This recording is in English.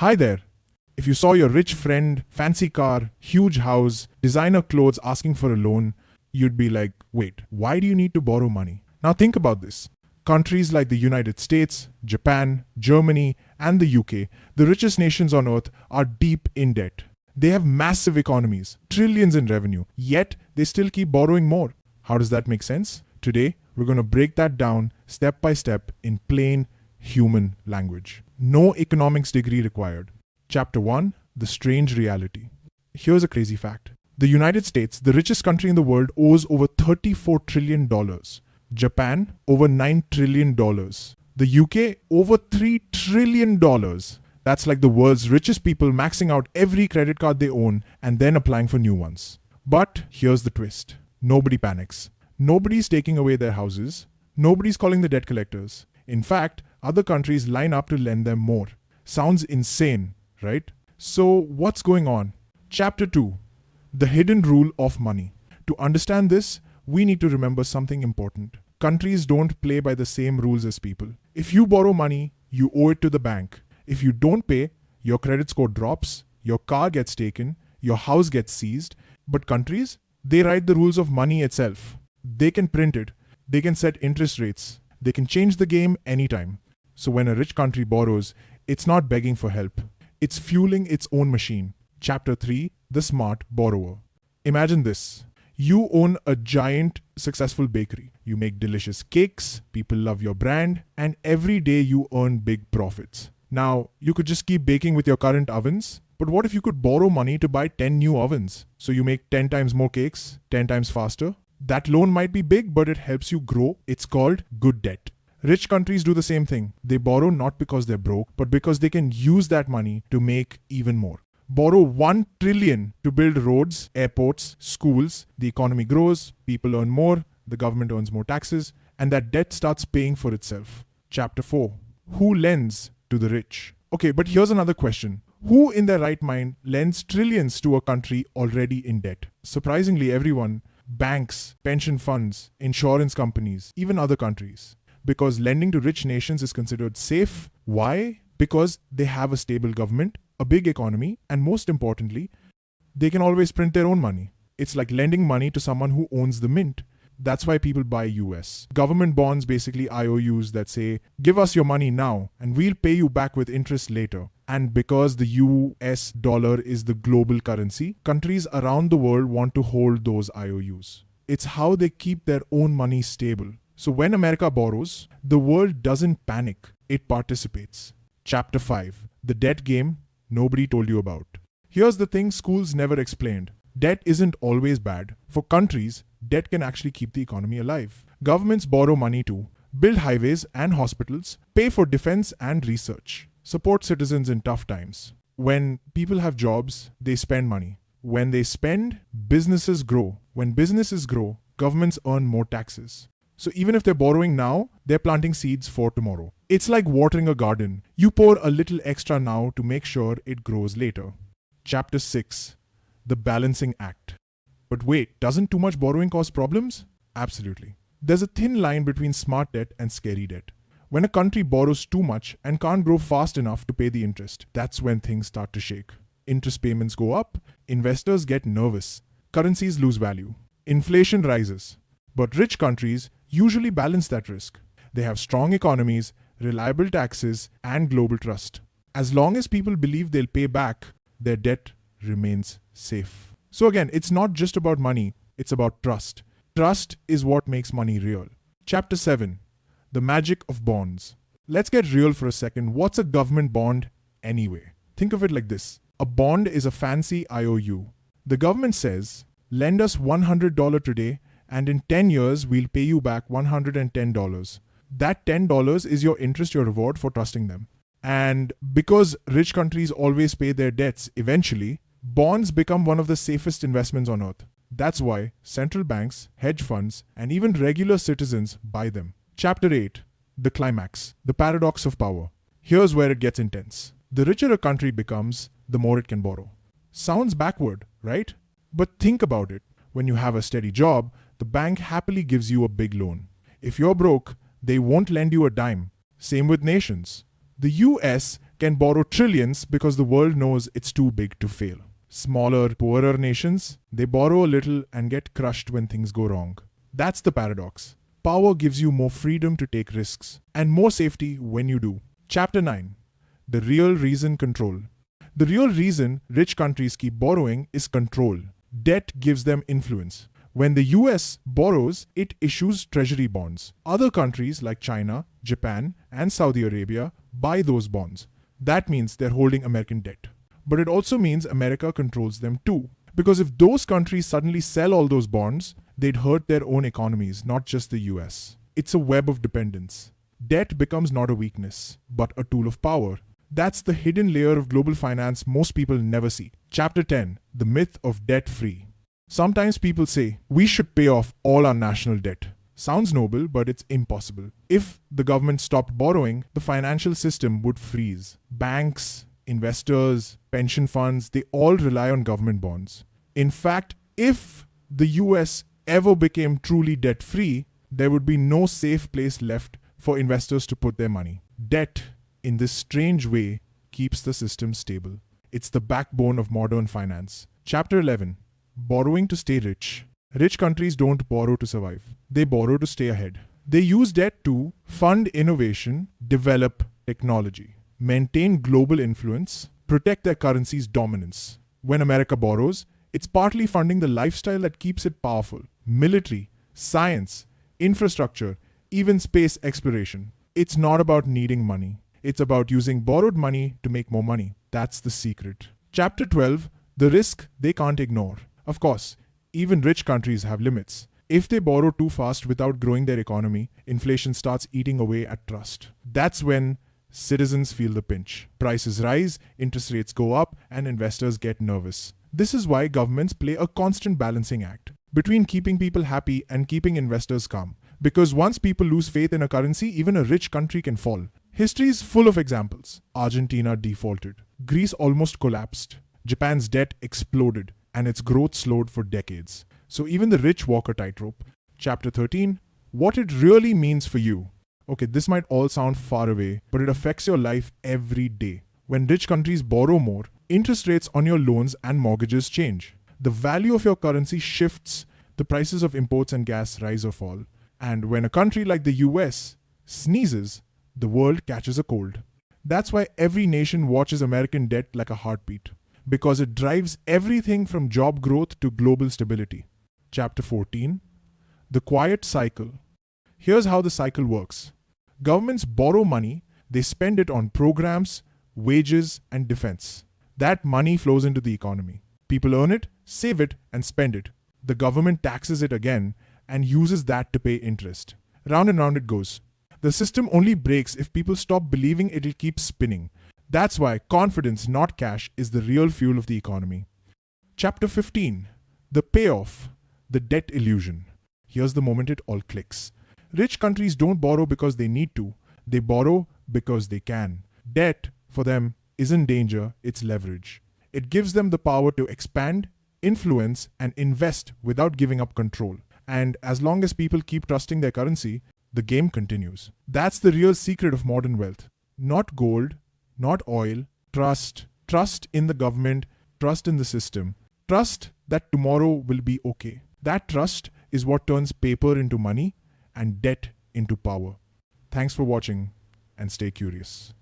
Hi there. If you saw your rich friend, fancy car, huge house, designer clothes asking for a loan, you'd be like, wait, why do you need to borrow money? Now think about this. Countries like the United States, Japan, Germany, and the UK, the richest nations on earth, are deep in debt. They have massive economies, trillions in revenue, yet they still keep borrowing more. How does that make sense? Today, we're going to break that down step by step in plain human language. No economics degree required. Chapter 1: The Strange Reality. Here's a crazy fact. The United States, the richest country in the world, owes over $34 trillion. Japan, over $9 trillion. The UK, over $3 trillion. That's like the world's richest people maxing out every credit card they own and then applying for new ones. But here's the twist. Nobody panics. Nobody's taking away their houses. Nobody's calling the debt collectors. In fact, other countries line up to lend them more. Sounds insane, right? So what's going on? Chapter 2: The Hidden Rule of Money. To understand this, we need to remember something important. Countries don't play by the same rules as people. If you borrow money, you owe it to the bank. If you don't pay, your credit score drops, your car gets taken, your house gets seized. But countries, they write the rules of money itself. They can print it. They can set interest rates. They can change the game anytime. So when a rich country borrows, it's not begging for help. It's fueling its own machine. Chapter 3: The Smart Borrower. Imagine this. You own a giant, successful bakery. You make delicious cakes, people love your brand, and every day you earn big profits. Now, you could just keep baking with your current ovens, but what if you could borrow money to buy 10 new ovens? So you make 10 times more cakes, 10 times faster. That loan might be big, but it helps you grow. It's called good debt. Rich countries do the same thing. They borrow not because they're broke, but because they can use that money to make even more. Borrow $1 trillion to build roads, airports, schools. The economy grows, people earn more, the government earns more taxes, and that debt starts paying for itself. Chapter 4: Who lends to the rich? Okay, but here's another question. Who in their right mind lends trillions to a country already in debt? Surprisingly, everyone. Banks, pension funds, insurance companies, even other countries. Because lending to rich nations is considered safe. Why? Because they have a stable government, a big economy, and most importantly, they can always print their own money. It's like lending money to someone who owns the mint. That's why people buy US. Government bonds, basically IOUs that say, give us your money now and we'll pay you back with interest later. And because the US dollar is the global currency, countries around the world want to hold those IOUs. It's how they keep their own money stable. So when America borrows, the world doesn't panic, it participates. Chapter 5: The Debt Game Nobody Told You About. Here's the thing schools never explained. Debt isn't always bad. For countries, debt can actually keep the economy alive. Governments borrow money to build highways and hospitals, pay for defense and research, support citizens in tough times. When people have jobs, they spend money. When they spend, businesses grow. When businesses grow, governments earn more taxes. So even if they're borrowing now, they're planting seeds for tomorrow. It's like watering a garden. You pour a little extra now to make sure it grows later. Chapter 6: The Balancing Act. But wait, doesn't too much borrowing cause problems? Absolutely. There's a thin line between smart debt and scary debt. When a country borrows too much and can't grow fast enough to pay the interest, that's when things start to shake. Interest payments go up, investors get nervous, currencies lose value, inflation rises. But rich countries usually balance that risk. They have strong economies, reliable taxes, and global trust. As long as people believe they'll pay back, their debt remains safe. So again, it's not just about money, it's about trust. Trust is what makes money real. Chapter 7: The Magic of Bonds. Let's get real for a second. What's a government bond anyway? Think of it like this. A bond is a fancy IOU. The government says, lend us $100 today and in 10 years we'll pay you back $110. That $10 is your interest, your reward for trusting them. And because rich countries always pay their debts eventually, bonds become one of the safest investments on earth. That's why central banks, hedge funds, and even regular citizens buy them. Chapter 8: The Climax, the Paradox of Power. Here's where it gets intense. The richer a country becomes, the more it can borrow. Sounds backward, right? But think about it. When you have a steady job, the bank happily gives you a big loan. If you're broke, they won't lend you a dime. Same with nations. The US can borrow trillions because the world knows it's too big to fail. Smaller, poorer nations, they borrow a little and get crushed when things go wrong. That's the paradox. Power gives you more freedom to take risks and more safety when you do. Chapter 9. The real reason control. The real reason rich countries keep borrowing is control. Debt gives them influence. When the US borrows, it issues treasury bonds. Other countries like China, Japan, and Saudi Arabia buy those bonds. That means they're holding American debt. But it also means America controls them too. Because if those countries suddenly sell all those bonds, they'd hurt their own economies, not just the US. It's a web of dependence. Debt becomes not a weakness, but a tool of power. That's the hidden layer of global finance most people never see. Chapter 10. The myth of debt-free. Sometimes people say, we should pay off all our national debt. Sounds noble, but it's impossible. If the government stopped borrowing, the financial system would freeze. Banks, investors, pension funds, they all rely on government bonds. In fact, if the US ever became truly debt-free, there would be no safe place left for investors to put their money. Debt, in this strange way, keeps the system stable. It's the backbone of modern finance. Chapter 11. Borrowing to stay rich. Rich countries don't borrow to survive. They borrow to stay ahead. They use debt to fund innovation, develop technology, maintain global influence, protect their currency's dominance. When America borrows, it's partly funding the lifestyle that keeps it powerful. Military, science, infrastructure, even space exploration. It's not about needing money. It's about using borrowed money to make more money. That's the secret. Chapter 12. The risk they can't ignore. Of course, even rich countries have limits. If they borrow too fast without growing their economy, inflation starts eating away at trust. That's when citizens feel the pinch. Prices rise, interest rates go up, and investors get nervous. This is why governments play a constant balancing act between keeping people happy and keeping investors calm. Because once people lose faith in a currency, even a rich country can fall. History is full of examples. Argentina defaulted. Greece almost collapsed. Japan's debt exploded, and its growth slowed for decades. So even the rich walk a tightrope. Chapter 13. What it really means for you. Okay, this might all sound far away, but it affects your life every day. When rich countries borrow more, interest rates on your loans and mortgages change. The value of your currency shifts, the prices of imports and gas rise or fall. And when a country like the US sneezes, the world catches a cold. That's why every nation watches American debt like a heartbeat, because it drives everything from job growth to global stability. Chapter 14. The quiet cycle. Here's how the cycle works. Governments borrow money, they spend it on programs, wages, and defense. That money flows into the economy. People earn it, save it, and spend it. The government taxes it again and uses that to pay interest. Round and round it goes. The system only breaks if people stop believing it'll keep spinning. That's why confidence, not cash, is the real fuel of the economy. Chapter 15. The payoff. The debt illusion. Here's the moment it all clicks. Rich countries don't borrow because they need to. They borrow because they can. Debt, for them, isn't danger, it's leverage. It gives them the power to expand, influence, and invest without giving up control. And as long as people keep trusting their currency, the game continues. That's the real secret of modern wealth. Not gold, not oil, trust. Trust in the government, trust in the system. Trust that tomorrow will be okay. That trust is what turns paper into money and debt into power. Thanks for watching and stay curious.